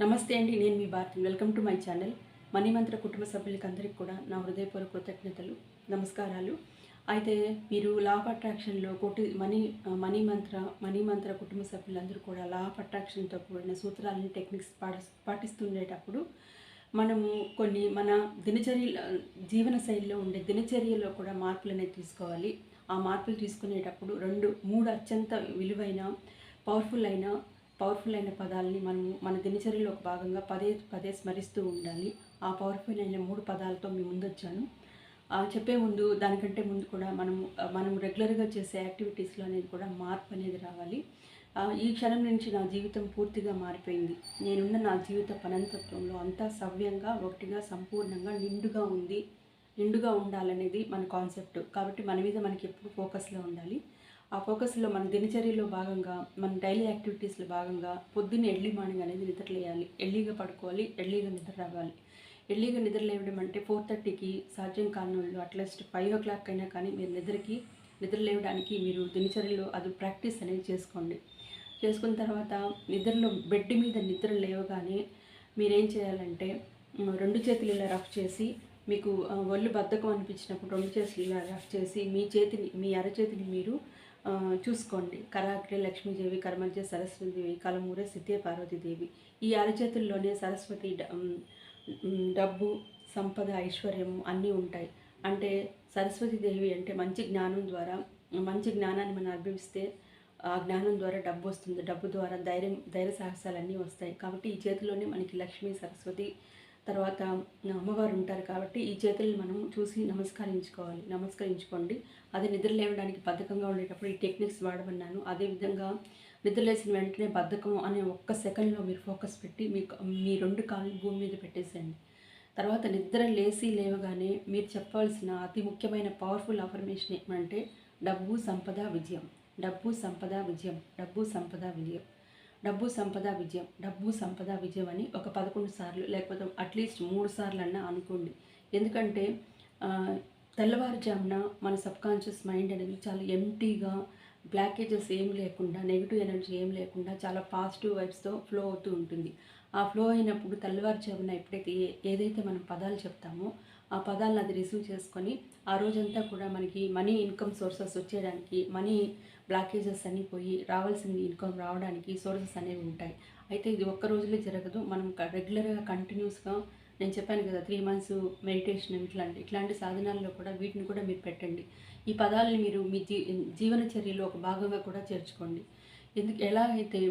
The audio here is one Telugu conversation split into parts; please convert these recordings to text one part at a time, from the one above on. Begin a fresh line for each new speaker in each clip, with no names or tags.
నమస్తే అండి, నేను మీ Bharati. Welcome to my channel. Money మంత్ర కుటుంబ సభ్యులకి అందరికీ కూడా నా హృదయపూర్వక కృతజ్ఞతలు, నమస్కారాలు. అయితే మీరు లా ఆఫ్ అట్రాక్షన్లో మనీ మంత్ర కుటుంబ సభ్యులందరూ కూడా లా ఆఫ్ అట్రాక్షన్తో కూడిన సూత్రాలని టెక్నిక్స్ పాటిస్తుండేటప్పుడు మనము కొన్ని మన జీవన శైలిలో ఉండే దినచర్యలో కూడా మార్పులు అనేది తీసుకోవాలి. ఆ మార్పులు తీసుకునేటప్పుడు 2-3 అత్యంత విలువైన పవర్ఫుల్ అయిన పదాలని మనము మన దినచర్యలో ఒక భాగంగా పదే పదే స్మరిస్తూ ఉండాలి. ఆ పవర్ఫుల్ అయిన 3 పదాలతో మీ ముందొచ్చాను. చెప్పే ముందు దానికంటే ముందు కూడా మనం రెగ్యులర్గా చేసే యాక్టివిటీస్లో అనేది కూడా మార్పు అనేది రావాలి. ఈ క్షణం నుంచి నా జీవితం పూర్తిగా మారిపోయింది. నేనున్న నా జీవిత పనంతత్వంలో అంతా సవ్యంగా, ఒకటిగా, సంపూర్ణంగా, నిండుగా ఉండాలనేది మన కాన్సెప్ట్. కాబట్టి మన మీద మనకి ఎప్పుడు ఫోకస్లో ఉండాలి. ఆ ఫోకస్లో మన దినచర్యలో భాగంగా, మన డైలీ యాక్టివిటీస్లో భాగంగా పొద్దున్న ఎర్లీ మార్నింగ్ అనేది నిద్రలేయాలి. ఎర్లీగా పడుకోవాలి, ఎర్లీగా నిద్ర రావాలి. ఎర్లీగా నిద్ర లేవడం అంటే 4:30కి సాధ్యం కానోళ్ళు అట్లీస్ట్ 5 o'clock అయినా కానీ మీరు నిద్ర లేవడానికి మీరు దినచర్యలో అది ప్రాక్టీస్ అనేది చేసుకోండి. చేసుకున్న తర్వాత బెడ్ మీద నిద్ర లేవగానే మీరేం చేయాలంటే 2 చేతులు ఇలా రఫ్ చేసి, మీకు ఒళ్ళు బద్ధకం అనిపించినప్పుడు 2 చేతులు ఇలా రఫ్ చేసి మీ అరచేతిని మీరు చూసుకోండి. కరాగ్రే లక్ష్మీదేవి, కర్మధ్య సరస్వతీదేవి, కలమూరే సిద్ధే పార్వతీదేవి. ఈ అరచేతుల్లోనే డబ్బు, సంపద, ఐశ్వర్యము అన్నీ ఉంటాయి. అంటే సరస్వతీదేవి అంటే మంచి జ్ఞానాన్ని మనం అనుభవిస్తే ఆ జ్ఞానం ద్వారా డబ్బు వస్తుంది. డబ్బు ద్వారా ధైర్య సాహసాలన్నీ వస్తాయి. కాబట్టి ఈ చేతిలోనే మనకి లక్ష్మీ, సరస్వతి, తర్వాత అమ్మవారు ఉంటారు. కాబట్టి ఈ చేతులను మనం చూసి నమస్కరించుకోండి. అది నిద్ర లేవడానికి బద్ధకంగా ఉండేటప్పుడు ఈ టెక్నిక్స్ వాడమన్నాను. అదేవిధంగా నిద్రలేసిన వెంటనే బద్ధకం అనే ఒక్క సెకండ్లో మీరు ఫోకస్ పెట్టి మీ 2 కాళ్ళు భూమి మీద పెట్టేసేయండి. తర్వాత నిద్ర లేవగానే మీరు చెప్పాల్సిన అతి ముఖ్యమైన పవర్ఫుల్ అఫర్మేషన్ ఏమంటే డబ్బు, సంపద, విజయం. డబ్బు, సంపద, విజయం. డబ్బు, సంపద, విజయం. డబ్బు, సంపద, విజయం. డబ్బు, సంపద, విజయం అని ఒక 11 సార్లు, లేకపోతే అట్లీస్ట్ 3 సార్లు అన్నా అనుకోండి. ఎందుకంటే తెల్లవారుజామున మన సబ్కాన్షియస్ మైండ్ అనేది చాలా ఎంటీగా, బ్లాకేజెస్ ఏం లేకుండా, నెగిటివ్ ఎనర్జీ ఏం లేకుండా చాలా పాజిటివ్ వైబ్స్తో ఫ్లో అవుతూ ఉంటుంది. ఆ ఫ్లో అయినప్పుడు తెల్లవారుజామున ఎప్పుడైతే ఏదైతే మనం పదాలు చెప్తామో ఆ పదాలను అది రిసీవ్ చేసుకొని ఆ రోజంతా కూడా మనకి money income sources వచ్చేయడానికి, money blockages అన్నీ పోయి రావాల్సిన ఇన్కమ్ రావడానికి సోర్సెస్ అనేవి ఉంటాయి. అయితే ఇది ఒక్క రోజులో జరగదు. మనం రెగ్యులర్గా కంటిన్యూస్గా, నేను చెప్పాను కదా 3 months మెడిటేషన్, ఇట్లాంటి సాధనాల్లో కూడా వీటిని కూడా మీరు పెట్టండి. ఈ పదాలని మీరు మీ జీవన చర్యలో ఒక భాగంగా కూడా చేర్చుకోండి. ఎలా అయితే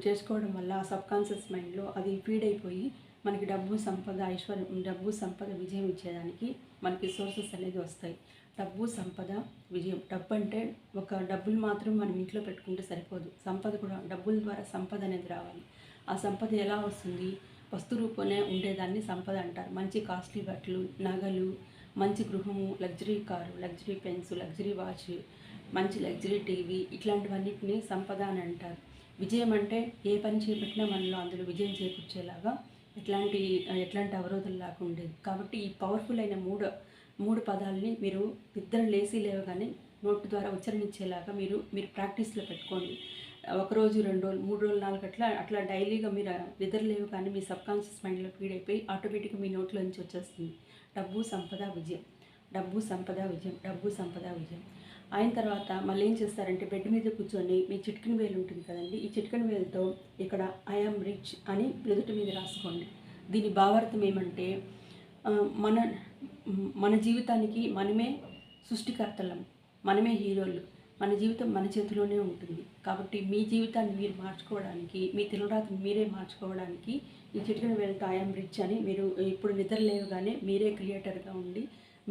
చేసుకోవడం వల్ల ఆ సబ్కాన్షియస్ మైండ్లో అది ఫీడ్ అయిపోయి మనకి డబ్బు, సంపద, ఐశ్వర్యం, డబ్బు, సంపద, విజయం ఇచ్చేదానికి మనకి సోర్సెస్ అనేది వస్తాయి. డబ్బు, సంపద, విజయం. డబ్బు అంటే డబ్బులు మాత్రం మనం ఇంట్లో పెట్టుకుంటే సరిపోదు. సంపద కూడా, డబ్బుల ద్వారా సంపద అనేది రావాలి. ఆ సంపద ఎలా వస్తుంది? వస్తు రూపంలో ఉండేదాన్ని సంపద అంటారు. మంచి కాస్ట్లీ బట్టలు, నగలు, మంచి గృహము, luxury car, luxury pens, luxury watch, మంచి లగ్జరీ టీవీ, ఇట్లాంటివన్నిటిని సంపద అని అంటారు. విజయం అంటే ఏ పని చేపట్టినా మనలో అందులో విజయం చేకూర్చేలాగా ఎట్లాంటి అవరోధాలు లేకుండా ఉండేది. కాబట్టి ఈ పవర్ఫుల్ అయిన మూడు పదాలని మీరు నిద్ర లేవగానే నోటు ద్వారా ఉచ్చరించేలాగా మీరు ప్రాక్టీస్లో పెట్టుకోండి. 1 రోజు, 2 రోజులు, 3 రోజులు, 4 అట్లా డైలీగా మీరు నిద్ర లేవగానే మీ సబ్కాన్షియస్ మైండ్లో ఫీడ్ అయిపోయి ఆటోమేటిక్గా మీ నోట్లో నుంచి వచ్చేస్తుంది డబ్బు, సంపద, విజయం. డబ్బు, సంపద, విజయం. డబ్బు, సంపద, విజయం అయిన తర్వాత మళ్ళీ ఏం చేస్తారంటే బెడ్ మీద కూర్చొని మీ చిటికెన వేలు ఉంటుంది కదండి, ఈ చిటికెన వేలుతో ఇక్కడ ఐఆమ్ రిచ్ అని ఎదుటి మీద రాసుకోండి. దీని భావార్థం ఏమంటే మన జీవితానికి మనమే సృష్టికర్తలం, మనమే హీరోలు. మన జీవితం మన చేతిలోనే ఉంటుంది. కాబట్టి మీ జీవితాన్ని మీరు మార్చుకోవడానికి, మీ తిరురాతను మీరే మార్చుకోవడానికి ఈ చిటికెన వేలుతో ఐఆమ్ రిచ్ అని మీరు ఇప్పుడు నిద్ర లేవగానే మీరే క్రియేటర్గా ఉండి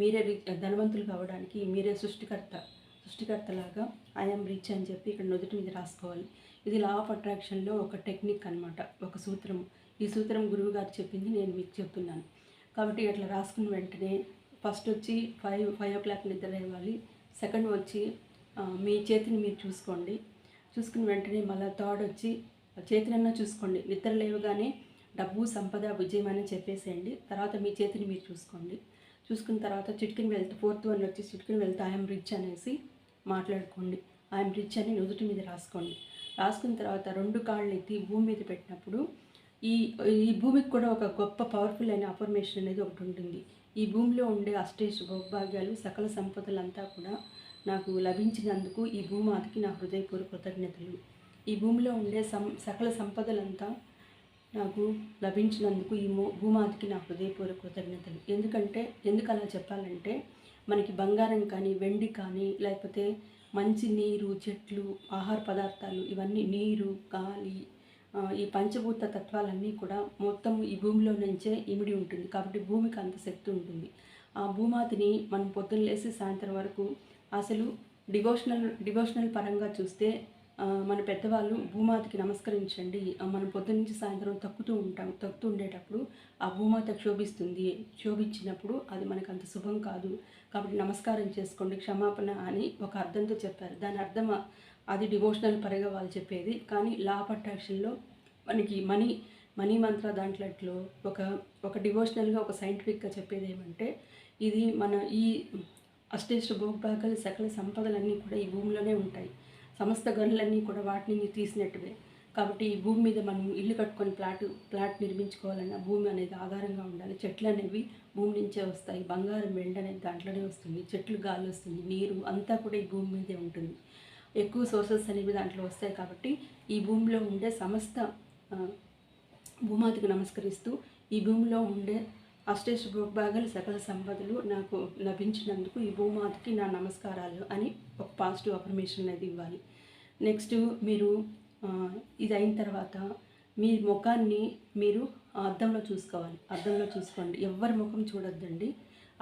మీరే ధనవంతులు కావడానికి మీరే సృష్టికర్తలాగా ఐఆమ్ రిచ్ అని చెప్పి ఇక్కడ నుదుటి మీద రాసుకోవాలి. ఇది లా ఆఫ్ అట్రాక్షన్లో ఒక టెక్నిక్ అనమాట, ఒక సూత్రం. ఈ సూత్రం గురువు గారు చెప్పింది నేను మీకు చెప్తున్నాను. కాబట్టి అట్లా రాసుకున్న వెంటనే ఫస్ట్ వచ్చి 5 o'clock నిద్ర లేవాలి. సెకండ్ వచ్చి మీ చేతిని మీరు చూసుకోండి. చూసుకున్న వెంటనే మళ్ళీ థర్డ్ వచ్చి చేతినన్నా చూసుకోండి. నిద్ర లేవగానే డబ్బు, సంపద, విజయం అని చెప్పేసేయండి. తర్వాత మీ చేతిని మీరు చూసుకోండి. చూసుకున్న తర్వాత చిటికెన వెళ్తే 4th one వచ్చి చిటికెన వెళ్తే ఐఎమ్ రిచ్ అనేసి మాట్లాడుకోండి. ఐఎమ్ రిచ్ అని నుదుటి మీద రాసుకోండి. రాసుకున్న తర్వాత 2 కాళ్ళు ఎత్తి భూమి మీద పెట్టినప్పుడు ఈ ఈ భూమికి కూడా ఒక గొప్ప పవర్ఫుల్ అయిన అఫర్మేషన్ అనేది ఒకటి ఉంటుంది. ఈ భూమిలో ఉండే అష్టైష్ భోగ్భాగ్యాలు సకల సంపదలంతా కూడా నాకు లభించినందుకు ఈ భూమాతకి నా హృదయపూర్వక కృతజ్ఞతలు. ఈ భూమిలో ఉండే సకల సంపదలంతా నాకు లభించినందుకు ఈ భూమాతకి నా హృదయపూర్వక కృతజ్ఞతలు. ఎందుకు అలా చెప్పాలంటే మనకి బంగారం కానీ, వెండి కానీ, లేకపోతే మంచి నీరు, చెట్లు, ఆహార పదార్థాలు, ఇవన్నీ నీరు, గాలి, ఈ పంచభూత తత్వాలన్నీ కూడా మొత్తం ఈ భూమిలో నుంచే ఇమిడి ఉంటుంది. కాబట్టి భూమికి అంత శక్తి ఉంటుంది. ఆ భూమాతని మనం పొద్దున్న లేసి సాయంత్రం వరకు అసలు డివోషనల్ పరంగా చూస్తే మన పెద్దవాళ్ళు భూమాతకి నమస్కరించండి, మనం పొద్దున్న నుంచి సాయంత్రం తొక్కుతూ ఉండేటప్పుడు ఆ భూమాత క్షోభించినప్పుడు అది మనకు అంత శుభం కాదు, కాబట్టి నమస్కారం చేసుకోండి, క్షమాపణ అని ఒక అర్థంతో చెప్పారు. దాని అర్థం అది డివోషనల్ పరంగా వాళ్ళు చెప్పేది. కానీ లా ఆఫ్ అట్రాక్షన్లో మనకి మనీ మంత్ర దాంట్లో ఒక డివోషనల్గా ఒక సైంటిఫిక్గా చెప్పేది ఏమంటే, ఇది మన ఈ అష్టేష్ట భోగ్భాగాలు సకల సంపదలన్నీ కూడా ఈ భూమిలోనే ఉంటాయి. సమస్త గనులన్నీ కూడా వాటిని తీసినట్టువే. కాబట్టి ఈ భూమి మీద మనం ఇల్లు కట్టుకొని ప్లాట్ నిర్మించుకోవాలన్నా భూమి అనేది ఆధారంగా ఉండాలి. చెట్లు అనేవి భూమి నుంచే వస్తాయి. బంగారం, వెండి అనేది దాంట్లోనే వస్తుంది. చెట్లు, గాలి వస్తుంది. నీరు అంతా కూడా ఈ భూమి మీదే ఉంటుంది. ఎక్కువ సోర్సెస్ అనేవి దాంట్లో వస్తాయి. కాబట్టి ఈ భూమిలో ఉండే సమస్త భూమాతకు నమస్కరిస్తూ ఈ భూమిలో ఉండే అష్టేష్ భోగ్భాగాలు సకల సంపదలు నాకు లభించినందుకు ఈ భూమాతకి నా నమస్కారాలు అని ఒక పాజిటివ్ అఫర్మేషన్ అనేది ఇవ్వాలి. నెక్స్ట్ మీరు ఇది అయిన తర్వాత మీ ముఖాన్ని మీరు అద్దంలో చూసుకోండి. ఎవరి ముఖం చూడొద్దండి.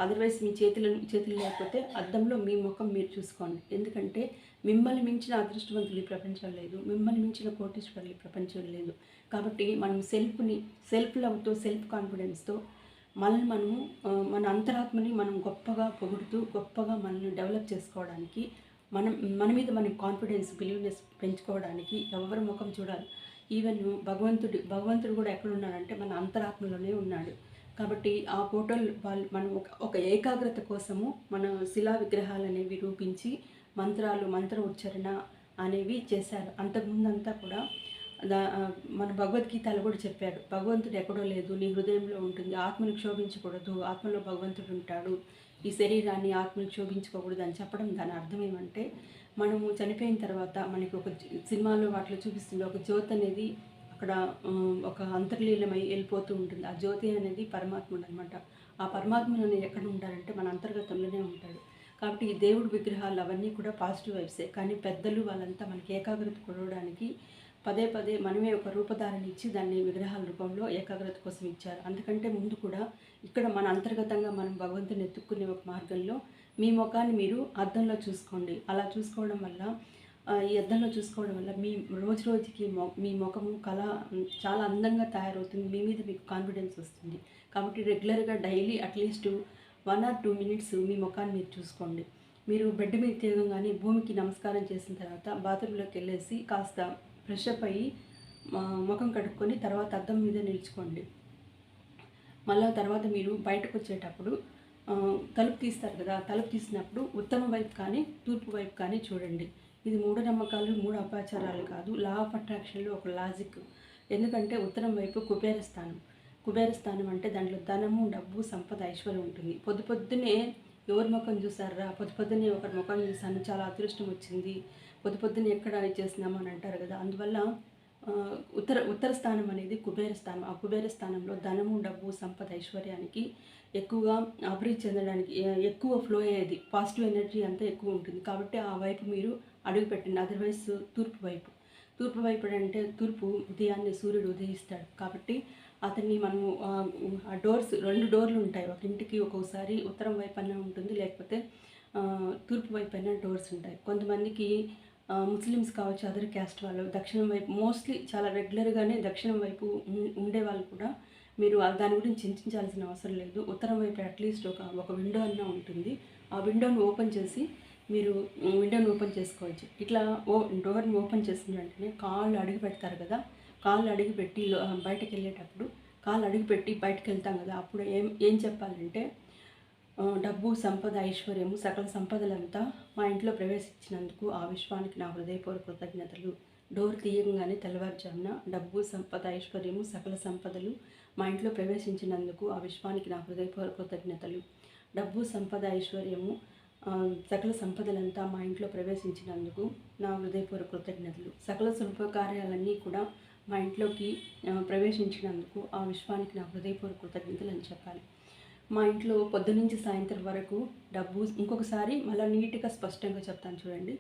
అదర్వైజ్ మీ చేతులు లేకపోతే అద్దంలో మీ ముఖం మీరు చూసుకోండి. ఎందుకంటే మిమ్మల్ని మించిన అదృష్టవంతులు ఈ ప్రపంచం లేదు, మిమ్మల్ని మించిన కోటీశ్వరులు ఈ ప్రపంచం లేదు. కాబట్టి మనం సెల్ఫ్ లవ్తో, సెల్ఫ్ కాన్ఫిడెన్స్తో మనము మన అంతరాత్మని మనం గొప్పగా పొగుడుతూ గొప్పగా మనల్ని డెవలప్ చేసుకోవడానికి, మన మీద మనకి కాన్ఫిడెన్స్, బిలీవ్నెస్ పెంచుకోవడానికి ఎవరి ముఖం చూడాలి. ఈవెన్ భగవంతుడు కూడా ఎక్కడ ఉన్నాడంటే మన అంతరాత్మలోనే ఉన్నాడు. కాబట్టి ఆ ఫోటోలు మనం ఒక ఏకాగ్రత కోసము మన శిలా విగ్రహాలు అనేవి రూపించి మంత్ర ఉచ్చారణ అనేవి చేశారు. అంతకుముందంతా కూడా మన భగవద్గీతలో కూడా చెప్పాడు, భగవంతుడు ఎక్కడో లేదు, నీ హృదయంలో ఉంటుంది. ఆత్మను క్షోభించకూడదు, ఆత్మలో భగవంతుడు ఉంటాడు, ఈ శరీరాన్ని ఆత్మను క్షోభించకూడదు అని చెప్పడం దాని అర్థం ఏమంటే, మనము చనిపోయిన తర్వాత మనకి ఒక సినిమాలో వాటిలో చూపిస్తుంది, ఒక జ్యోతి అనేది అక్కడ ఒక అంతర్లీనమై వెళ్ళిపోతూ ఉంటుంది. ఆ జ్యోతి అనేది పరమాత్ముడు అనమాట. ఆ పరమాత్ముడు అనేది ఎక్కడ ఉంటారంటే మన అంతర్గతంలోనే ఉంటాడు. కాబట్టి ఈ దేవుడి విగ్రహాలు అవన్నీ కూడా పాజిటివ్ వైబ్సే. కానీ పెద్దలు వాళ్ళంతా మనకి ఏకాగ్రత కొడవడానికి పదే మనమే ఒక రూపధారణ ఇచ్చి దాన్ని విగ్రహాల రూపంలో ఏకాగ్రత కోసం ఇచ్చారు. అందుకంటే ముందు కూడా ఇక్కడ మన అంతర్గతంగా మనం భగవంతుని ఎత్తుక్కునే ఒక మార్గంలో మీ ముఖాన్ని మీరు అద్దంలో చూసుకోండి. అలా చూసుకోవడం వల్ల, ఈ అద్దంలో చూసుకోవడం వల్ల మీ రోజుకి మీ ముఖము చాలా అందంగా తయారవుతుంది. మీ మీద మీకు కాన్ఫిడెన్స్ వస్తుంది. కాబట్టి రెగ్యులర్గా డైలీ అట్లీస్ట్ 1 or 2 minutes మీ ముఖాన్ని మీరు చూసుకోండి. మీరు బెడ్ మీద తీయగానే భూమికి నమస్కారం చేసిన తర్వాత బాత్రూంలోకి వెళ్ళేసి కాస్త ఫ్రెష్ అప్ అయ్యి ముఖం కడుక్కొని తర్వాత అద్దం మీద నిల్చుకోండి. మళ్ళీ తర్వాత మీరు బయటకు వచ్చేటప్పుడు తలుపు తీస్తారు కదా, తలుపు తీసినప్పుడు ఉత్తమ వైపు కానీ తూర్పు వైపు కానీ చూడండి. ఇది మూఢనమ్మకాలు, 3 అపాచారాలు కాదు, లా ఆఫ్ అట్రాక్షన్లో ఒక లాజిక్. ఎందుకంటే ఉత్తరం వైపు కుబేరస్థానం అంటే దాంట్లో ధనము, డబ్బు, సంపద, ఐశ్వర్యం ఉంటుంది. పొద్దున్నే ఎవరి ముఖం చూసారా, పొద్దున్నే ఒకరి ముఖం చూసాను, చాలా అదృష్టం వచ్చింది, పొద్దున్నే ఎక్కడ చేస్తున్నాము అని అంటారు కదా. అందువల్ల ఉత్తర స్థానం అనేది కుబేర స్థానం. ఆ కుబేర స్థానంలో ధనము, డబ్బు, సంపద, ఐశ్వర్యానికి ఎక్కువగా అభివృద్ధి చెందడానికి ఎక్కువ ఫ్లో అయ్యేది, పాజిటివ్ ఎనర్జీ అంతా ఎక్కువ ఉంటుంది. కాబట్టి ఆ వైపు మీరు అడుగు పెట్టండి. అదర్వైజ్ తూర్పు వైపు అంటే తూర్పు ఉదయాన్నే సూర్యుడు ఉదయిస్తాడు. కాబట్టి అతన్ని మనము ఆ డోర్స్ 2 డోర్లు ఉంటాయి ఒక ఇంటికి. ఒక్కొక్కసారి ఉత్తరం వైపు అయినా ఉంటుంది, లేకపోతే తూర్పు వైపు అయినా డోర్స్ ఉంటాయి. కొంతమందికి ముస్లిమ్స్ కావచ్చు, అదర్ క్యాస్ట్ వాళ్ళు దక్షిణం వైపు మోస్ట్లీ చాలా రెగ్యులర్గానే దక్షిణం వైపు ఉండేవాళ్ళు కూడా మీరు దాని గురించి చింతించాల్సిన అవసరం లేదు. ఉత్తరం వైపు అట్లీస్ట్ ఒక విండో అన్నా ఉంటుంది. ఆ విండోని ఓపెన్ చేసి మీరు విండోని ఓపెన్ చేసుకోవచ్చు. ఇట్లా డోర్ని ఓపెన్ చేసిన వెంటనే కాళ్ళు అడుగు పెడతారు కదా, కాళ్ళు అడుగు పెట్టి బయటకు వెళ్ళేటప్పుడు కాళ్ళు అడుగు పెట్టి బయటకు వెళ్తాం కదా, అప్పుడు ఏం చెప్పాలంటే, డబ్బు, సంపద, ఐశ్వర్యము, సకల సంపదలంతా మా ఇంట్లో ప్రవేశించినందుకు ఆ విశ్వానికి నా హృదయపూర్వక కృతజ్ఞతలు. డోర్ తీయగానే తెల్లవారుజామున డబ్బు, సంపద, ఐశ్వర్యము, సకల సంపదలు మా ఇంట్లో ప్రవేశించినందుకు ఆ విశ్వానికి నా హృదయపూర్వక కృతజ్ఞతలు. డబ్బు, సంపద, ఐశ్వర్యము, సకల సంపదలంతా మా ఇంట్లో ప్రవేశించినందుకు నా హృదయపూర్వక కృతజ్ఞతలు. సకల శుభకార్యాలన్నీ కూడా మా ఇంట్లోకి ప్రవేశించినందుకు ఆ విశ్వానికి నా హృదయపూర్వక కృతజ్ఞతలు అని చెప్పాలి. మా ఇంట్లో పొద్దునుంచి సాయంత్రం వరకు డబ్బు, ఇంకొకసారి మళ్ళీ నీట్గా స్పష్టంగా చెప్తాను చూడండి.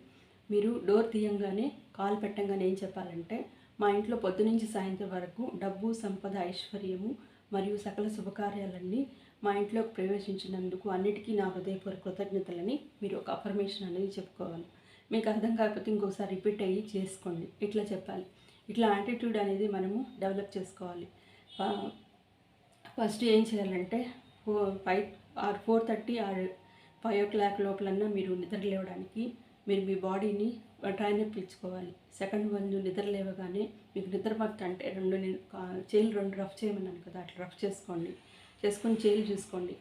మీరు డోర్ తీయంగానే కాలు పెట్టంగానే ఏం చెప్పాలంటే, మా ఇంట్లో పొద్దునుంచి సాయంత్రం వరకు డబ్బు, సంపద, ఐశ్వర్యము మరియు సకల శుభకార్యాలన్నీ మా ఇంట్లోకి ప్రవేశించినందుకు అన్నిటికీ నా హృదయపూర్వక కృతజ్ఞతలని మీరు ఒక అఫర్మేషన్ అనేది చెప్పుకోవాలి. మీకు అర్థం కాకపోతే ఇంకోసారి రిపీట్ అయ్యి చేసుకోండి. ఇట్లా చెప్పాలి. ఇట్లా యాటిట్యూడ్ అనేది మనము డెవలప్ చేసుకోవాలి. ఫస్ట్ ఏం చేయాలంటే 4:30 ఆర్ 5 o'clock లోపలన్నా మీరు నిద్ర లేవడానికి మీరు మీ బాడీని ట్రైనప్ ఇచ్చుకోవాలి. సెకండ్ వన్, నిద్ర లేవగానే మీకు నిద్ర పట్టు అంటే చేతులు 2 రఫ్ చేయమన్నాను కదా, అట్లా రఫ్ చేసుకొని చేతులు చూసుకోండి.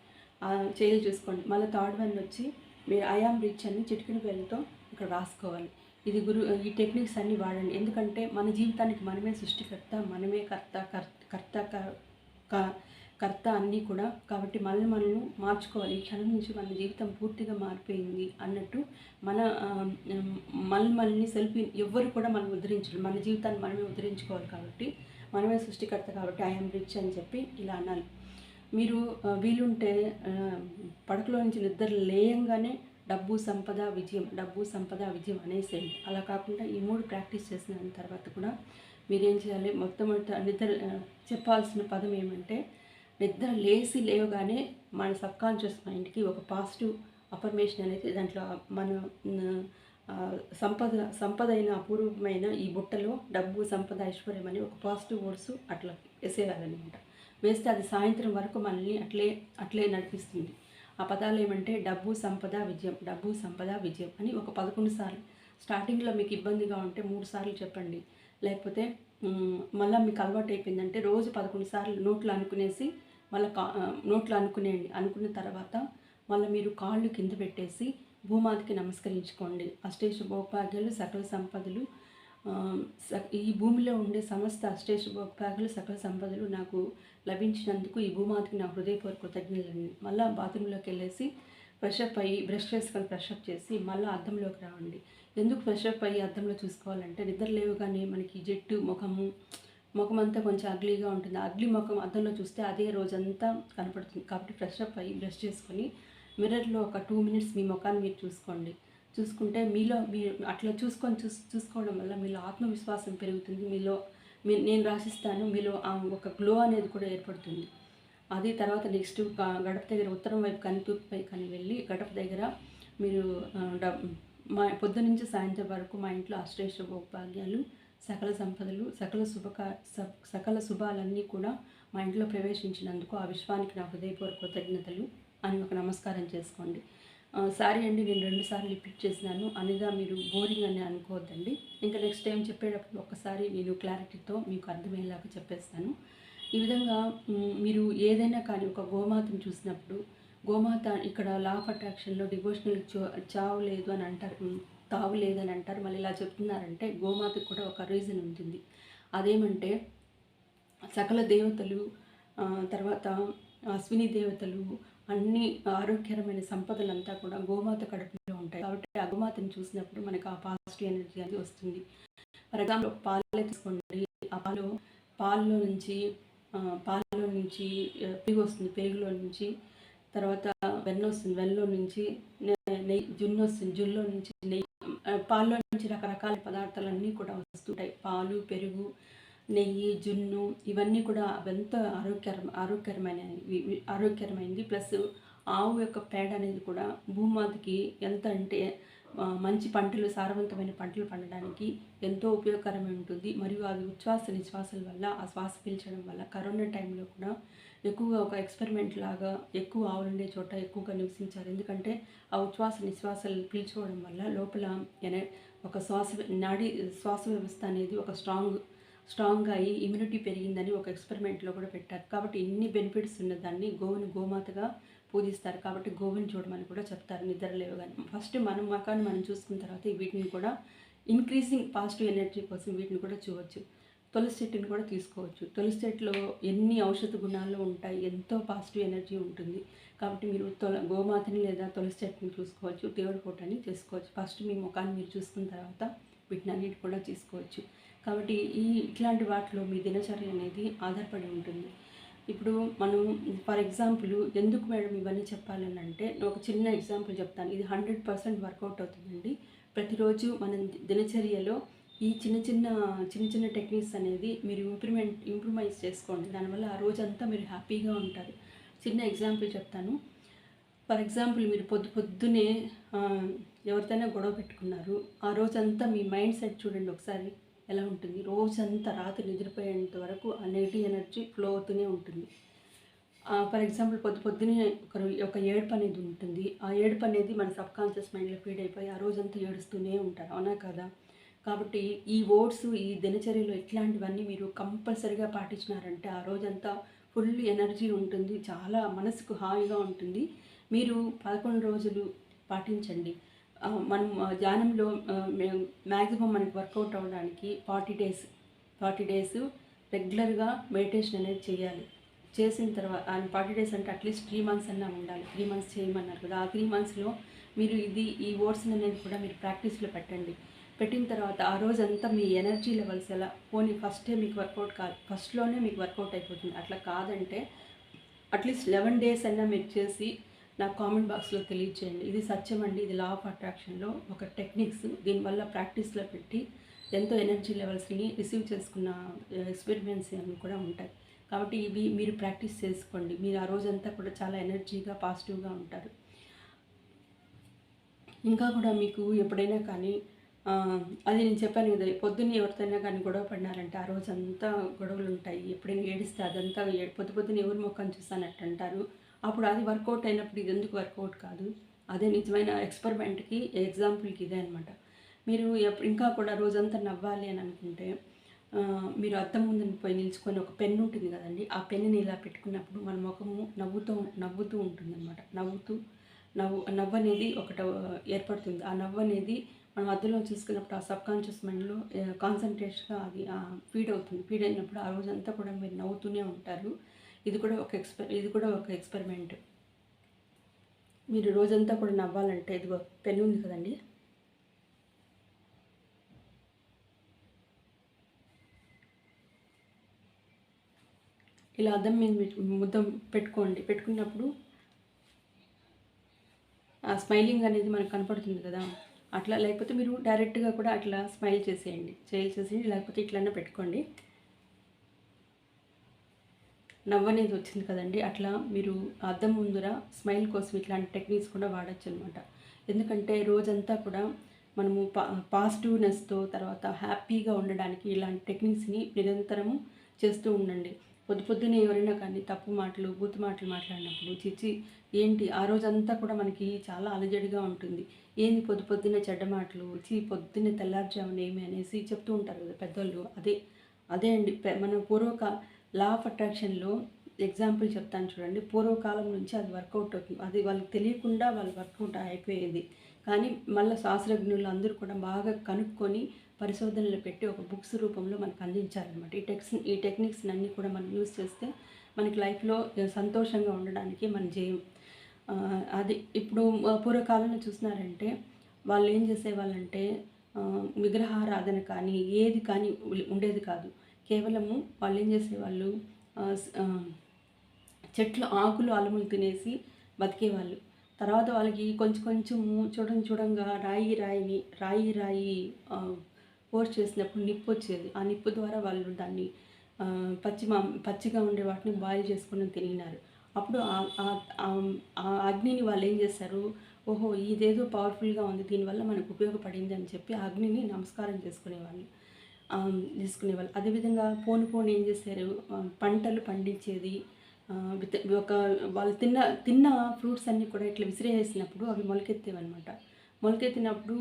మళ్ళీ థర్డ్ వన్ వచ్చి మీరు ఐ యామ్ రిచ్ అని చిటికెన వేలుతో ఇక్కడ రాసుకోవాలి. ఈ టెక్నిక్స్ అన్నీ వాడండి. ఎందుకంటే మన జీవితానికి మనమే సృష్టికర్త, మనమే కర్త అన్నీ కూడా. కాబట్టి మనల్ని మార్చుకోవాలి. ఈ క్షణం నుంచి మన జీవితం పూర్తిగా మారిపోయింది అన్నట్టు మనల్ని ఎవ్వరు కూడా మనం ఉద్ధరించరు. మన జీవితాన్ని మనమే ఉద్ధరించుకోవాలి. కాబట్టి మనమే సృష్టికర్త కాబట్టి ఐఎమ్ రిచ్ అని చెప్పి ఇలా అనాలి. మీరు వీలుంటే పడకలో నుంచి నిద్ర లేయంగానే డబ్బు, సంపద, విజయం అనేసేయండి. అలా కాకుండా ఈ 3 ప్రాక్టీస్ చేసిన తర్వాత కూడా మీరేం చేయాలి, మొట్టమొదట నిద్ర చెప్పాల్సిన పదం ఏమంటే, నిద్ర లేవగానే మన సబ్కాన్షియస్ మైండ్కి ఒక పాజిటివ్ అఫర్మేషన్ అనేది దాంట్లో మన సంపద అయిన అపూర్వమైన ఈ బుట్టలో డబ్బు, సంపద, ఐశ్వర్యం అని ఒక పాజిటివ్ వర్డ్స్ అట్లా వేసేయాలన్నమాట. వేస్తే అది సాయంత్రం వరకు మనల్ని అట్లే నడిపిస్తుంది. ఆ పదాలు ఏమంటే డబ్బు, సంపద, విజయం అని ఒక 11 సార్లు. స్టార్టింగ్లో మీకు ఇబ్బందిగా ఉంటే 3 సార్లు చెప్పండి. లేకపోతే మళ్ళీ మీకు అలవాటు అయిపోయిందంటే రోజు 11 సార్లు నోట్లో అనుకునేసి మళ్ళీ నోట్లో అనుకున్న తర్వాత మళ్ళీ మీరు కాళ్ళు కింద పెట్టేసి భూమాతకి నమస్కరించుకోండి. అష్టైష భోగభాగ్యాలు, సకల సంపదలు, ఈ భూమిలో ఉండే సమస్త అష్టైష భోగభాగ్యాలు, సకల సంపదలు నాకు లభించినందుకు ఈ భూమాతకి నా హృదయపూర్వక కృతజ్ఞతలు. మళ్ళీ బాత్రూంలోకి వెళ్ళేసి ఫ్రెషప్ అయ్యి బ్రష్ చేసుకొని ఫ్రెషప్ చేసి మళ్ళీ అద్దంలోకి రావండి. ఎందుకు ఫ్రెషప్ అయ్యి అద్దంలో చూసుకోవాలంటే, నిద్ర లేవగానే మనకి జట్టు ముఖం అంతా కొంచెం అగ్లీగా ఉంటుంది. అగ్లీ ముఖం అద్దంలో చూస్తే అదే రోజంతా కనపడుతుంది. కాబట్టి ఫ్రెషప్ అయ్యి బ్రష్ చేసుకొని మిర్రర్లో ఒక 2 minutes మీ ముఖాన్ని మీరు చూసుకుంటే మీరు అట్లా చూసుకోవడం వల్ల మీలో ఆత్మవిశ్వాసం పెరుగుతుంది. నేను రాసిస్తాను, మీలో ఒక గ్లో అనేది కూడా ఏర్పడుతుంది. అది తర్వాత నెక్స్ట్ గడప దగ్గర ఉత్తరం వైపు తూర్పు పైకి వెళ్ళి గడప దగ్గర మీరు పొద్దునుంచి సాయంత్రం వరకు మా ఇంట్లో అష్టైష భోగభాగ్యాలు, సకల సంపదలు, సకల శుభాలన్నీ కూడా మా ఇంట్లో ప్రవేశించినందుకు ఆ విశ్వానికి నా హృదయపూర్వక కృతజ్ఞతలు అని ఒక నమస్కారం చేసుకోండి. సారీ అండి, నేను 2 సార్లు రిపీట్ చేసినాను అనేదా మీరు బోరింగ్ అని అనుకోవద్దండి. ఇంకా నెక్స్ట్ టైం చెప్పేటప్పుడు ఒక్కసారి నేను క్లారిటీతో మీకు అర్థమయ్యేలాగా చెప్పేస్తాను. ఈ విధంగా మీరు ఏదైనా కానీ ఒక గోమాతను చూసినప్పుడు, గోమాత ఇక్కడ లా ఆఫ్ అట్రాక్షన్లో డివోషనల్ తావు లేదని అంటారు. మళ్ళీ ఇలా చెప్తున్నారంటే గోమాతకు కూడా ఒక రీజన్ ఉంటుంది. అదేమంటే సకల దేవతలు, తర్వాత అశ్విని దేవతలు, అన్ని ఆరోగ్యకరమైన సంపదలంతా కూడా గోమాత కడుపులో ఉంటాయి. కాబట్టి ఆ గోమాతను చూసినప్పుడు మనకు ఆ పాజిటివ్ ఎనర్జీ అనేది వస్తుంది. ఫర్ ఎగ్జాంపుల్ పాలే తీసుకోండి. ఆ పాలలో నుంచి పెరుగు వస్తుంది. పెరుగులో నుంచి తర్వాత వెన్న వస్తుంది. వెన్నలో నుంచి నెయ్యి, జున్ను వస్తుంది. జున్నులో నుంచి నెయ్యి, పాలలో నుంచి రకరకాల పదార్థాలన్నీ కూడా వస్తుంటాయి. పాలు, పెరుగు, నెయ్యి, జున్ను ఇవన్నీ కూడా ఎంతో ఆరోగ్యకరమైనది. ప్లస్ ఆవు యొక్క పేడ అనేది కూడా భూమాతకి ఎంత అంటే మంచి పంటలు, సారవంతమైన పంటలు పండడానికి ఎంతో ఉపయోగకరమై ఉంటుంది. మరియు అది ఉచ్ఛ్వాస నిశ్వాసాల వల్ల, ఆ శ్వాస పీల్చడం వల్ల కరోనా టైంలో కూడా ఎక్కువగా ఒక ఎక్స్పెరిమెంట్ లాగా ఎక్కువ ఆవులు ఉండే చోట ఎక్కువగా నివసించారు. ఎందుకంటే ఆ ఉచ్ఛ్వాస నిశ్వాసాలు పీల్చుకోవడం వల్ల లోపల ఒక శ్వాస వ్యవస్థ అనేది ఒక స్ట్రాంగ్గా అయ్యి ఇమ్యూనిటీ పెరిగిందని ఒక ఎక్స్పెరిమెంట్లో కూడా పెట్టారు. కాబట్టి ఇన్ని బెనిఫిట్స్ ఉన్నదాన్ని గోవుని గోమాతగా పూజిస్తారు. కాబట్టి గోవుని చూడమని కూడా చెప్తారు నిద్ర లేవగానే. ఫస్ట్ మనం ముఖాన్ని మనం చూసుకున్న తర్వాత వీటిని కూడా ఇంక్రీజింగ్ పాజిటివ్ ఎనర్జీ కోసం వీటిని కూడా చూడవచ్చు. తులసి చెట్టుని కూడా తీసుకోవచ్చు. తులసి చెట్టులో ఎన్ని ఔషధ గుణాలు ఉంటాయి, ఎంతో పాజిటివ్ ఎనర్జీ ఉంటుంది. కాబట్టి మీరు గోమాతని లేదా తులసి చెట్టుని చూసుకోవచ్చు, దేవుడి ఫోటోని చేసుకోవచ్చు. ఫస్ట్ మీ ముఖాన్ని మీరు చూసుకున్న తర్వాత వీటినన్నిటి కూడా తీసుకోవచ్చు. కాబట్టి ఇట్లాంటి వాటిలో మీ దినచర్య అనేది ఆధారపడి ఉంటుంది. ఇప్పుడు మనం ఫర్ ఎగ్జాంపుల్ ఎందుకు మేడం ఇవన్నీ చెప్పాలని అంటే, ఒక చిన్న ఎగ్జాంపుల్ చెప్తాను. ఇది 100% వర్కౌట్ అవుతుందండి. ప్రతిరోజు మనం దినచర్యలో ఈ చిన్న చిన్న టెక్నిక్స్ అనేది మీరు ఇంప్రూవైజ్ చేసుకోండి. దానివల్ల ఆ రోజంతా మీరు హ్యాపీగా ఉంటారు. చిన్న ఎగ్జాంపుల్ చెప్తాను. ఫర్ ఎగ్జాంపుల్ మీరు పొద్దున్నే ఎవరితోనైనా గొడవ పెట్టుకున్నారు. ఆ రోజంతా మీ మైండ్ సెట్ చూడండి ఒకసారి ఎలా ఉంటుంది. రోజంతా రాత్రి నిద్రపోయేంత వరకు ఆ నెగిటివ్ ఎనర్జీ ఫ్లో అవుతూనే ఉంటుంది. ఫర్ ఎగ్జాంపుల్ పొద్దున్నే ఒక ఏడుపు అనేది ఉంటుంది. ఆ ఏడుపు అనేది మన సబ్కాన్షియస్ మైండ్లో ఫీడ్ అయిపోయి ఆ రోజంతా ఏడుస్తూనే ఉంటారు, అవునా కదా? కాబట్టి ఈ ఈ దినచర్యలో ఇట్లాంటివన్నీ మీరు కంపల్సరీగా పాటించినారంటే ఆ రోజంతా ఫుల్ ఎనర్జీ ఉంటుంది, చాలా మనసుకు హాయిగా ఉంటుంది. మీరు 11 రోజులు పాటించండి. మనం ధ్యానంలో మ్యాక్సిమం మనకి వర్కౌట్ అవ్వడానికి 40 డేస్ రెగ్యులర్గా మెడిటేషన్ అనేది చేయాలి. చేసిన తర్వాత 40 డేస్ అంటే అట్లీస్ట్ 3 మంత్స్ అన్నా ఉండాలి. 3 మంత్స్ చేయమన్నారు కదా. ఆ 3 మంత్స్లో మీరు ఈ ఓట్స్ అనేది కూడా మీరు ప్రాక్టీస్లో పెట్టండి. పెట్టిన తర్వాత ఆ రోజంతా మీ ఎనర్జీ లెవెల్స్ ఎలా పోనీ ఫస్టే మీకు వర్కౌట్ కాదు, ఫస్ట్లోనే మీకు వర్కౌట్ అయిపోతుంది. అట్లా కాదంటే అట్లీస్ట్ 11 డేస్ అయినా మీరు చేసి నాకు కామెంట్ బాక్స్లో తెలియజేయండి. ఇది సత్యం అండి, ఇది లా ఆఫ్ అట్రాక్షన్లో ఒక టెక్నిక్స్. దీనివల్ల ప్రాక్టీస్లో పెట్టి ఎంతో ఎనర్జీ లెవెల్స్ని రిసీవ్ చేసుకున్న ఎక్స్పెరిమెంట్స్ అన్నీ కూడా ఉంటాయి. కాబట్టి ఇవి మీరు ప్రాక్టీస్ చేసుకోండి. మీరు ఆ రోజంతా కూడా చాలా ఎనర్జీగా పాజిటివ్గా ఉంటారు. ఇంకా కూడా మీకు ఎప్పుడైనా కానీ అది నేను చెప్పాను కదా, పొద్దున్న ఎవరితోనైనా కానీ గొడవ పడినారంటే ఆ రోజంతా గొడవలు ఉంటాయి. ఎప్పుడైనా ఏడిస్తే అదంతా పొద్దున్న ఎవరి ముఖం చూస్తానట్టు అంటారు. అప్పుడు అది వర్కౌట్ అయినప్పుడు ఇది ఎందుకు వర్కౌట్ కాదు? అదే నిజమైన ఎక్స్పెరిమెంట్కి ఎగ్జాంపుల్కి ఇదే అనమాట. మీరు ఇంకా కూడా రోజంతా నవ్వాలి అని అనుకుంటే మీరు అద్దం ముందు పోయి నిల్చుకొని ఒక పెన్ను ఉంటుంది కదండి, ఆ పెన్నుని ఇలా పెట్టుకున్నప్పుడు మన ముఖము నవ్వుతూ ఉంటుందన్నమాట. నవ్వు అనేది ఒకటి ఏర్పడుతుంది. ఆ నవ్వు అనేది మనం అద్దంలో చూసుకున్నప్పుడు ఆ సబ్కాన్షియస్ మైండ్లో కాన్సన్ట్రేషన్గా అది ఫీడ్ అవుతుంది. ఫీడ్ అయినప్పుడు ఆ రోజంతా కూడా మీరు నవ్వుతూనే ఉంటారు. ఇది కూడా ఒక ఎక్స్పెరిమెంట్. మీరు రోజంతా కూడా నవ్వాలంటే ఇదిగో పెన్ను ఉంది కదండి, ఇలా అద్దం మీద ముద్ద పెట్టుకున్నప్పుడు ఆ స్మైలింగ్ అనేది మనకు కనపడుతుంది కదా. అట్లా లేకపోతే మీరు డైరెక్ట్గా కూడా అట్లా స్మైల్ చేసేయండి, లేకపోతే ఇట్లన్నా పెట్టుకోండి. నవ్వు అనేది వచ్చింది కదండి, అట్లా మీరు అద్దం ముందర స్మైల్ కోసం ఇట్లాంటి టెక్నిక్స్ కూడా వాడచ్చు అనమాట. ఎందుకంటే రోజంతా కూడా మనము పాజిటివ్నెస్తో తర్వాత హ్యాపీగా ఉండడానికి ఇలాంటి టెక్నిక్స్ని నిరంతరము చేస్తూ ఉండండి. పొద్దున్నే ఎవరైనా కానీ తప్పు మాటలు బూతు మాటలు మాట్లాడినప్పుడు చిచ్చి ఏంటి ఆ రోజంతా కూడా మనకి చాలా అలజడిగా ఉంటుంది. ఏంది పొద్దున్నే చెడ్డ మాటలు, పొద్దున్నే తెల్లారుజామున ఏమి అనేసి చెప్తూ ఉంటారు కదా పెద్దోళ్ళు. అదే అండి మన లా ఆఫ్ అట్రాక్షన్లో ఎగ్జాంపుల్ చెప్తాను చూడండి. పూర్వకాలం నుంచి అది వర్కౌట్ అవుతుంది. అది వాళ్ళకి తెలియకుండా వాళ్ళు వర్కౌట్ అయిపోయేది. కానీ మళ్ళీ శాస్త్రజ్ఞులు అందరూ కూడా బాగా కనుక్కొని పరిశోధనలు పెట్టి ఒక బుక్స్ రూపంలో మనకు అందించారనమాట. ఈ టెక్నిక్స్ అన్నీ కూడా మనం యూస్ చేస్తే మనకి లైఫ్లో సంతోషంగా ఉండడానికి మన జయం. అది ఇప్పుడు పూర్వకాలంలో చూసినారంటే వాళ్ళు ఏం చేసేవాళ్ళంటే విగ్రహారాధన కానీ ఏది కానీ ఉండేది కాదు. కేవలము వాళ్ళు ఏం చేసేవాళ్ళు చెట్లు ఆకులు అలములు తినేసి బతికేవాళ్ళు. తర్వాత వాళ్ళకి కొంచెము చూడంగా రాయి పోస్ట్ చేసినప్పుడు నిప్పు వచ్చేది. ఆ నిప్పు ద్వారా వాళ్ళు దాన్ని పచ్చిగా ఉండే వాటిని బాయిల్ చేసుకుని తినినారు. అప్పుడు ఆ అగ్నిని వాళ్ళు ఏం చేస్తారు, ఓహో ఇదేదో పవర్ఫుల్గా ఉంది, దీనివల్ల మనకు ఉపయోగపడింది అని చెప్పి ఆ అగ్నిని నమస్కారం చేసుకునేవాళ్ళు. అదేవిధంగా పోను ఏం చేశారు, పంటలు పండించేది వాళ్ళు తిన్న ఫ్రూట్స్ అన్నీ కూడా ఇట్లా విసిరేసినప్పుడు అవి మొలకెత్తేవన్నమాట. మొలకెత్తినప్పుడు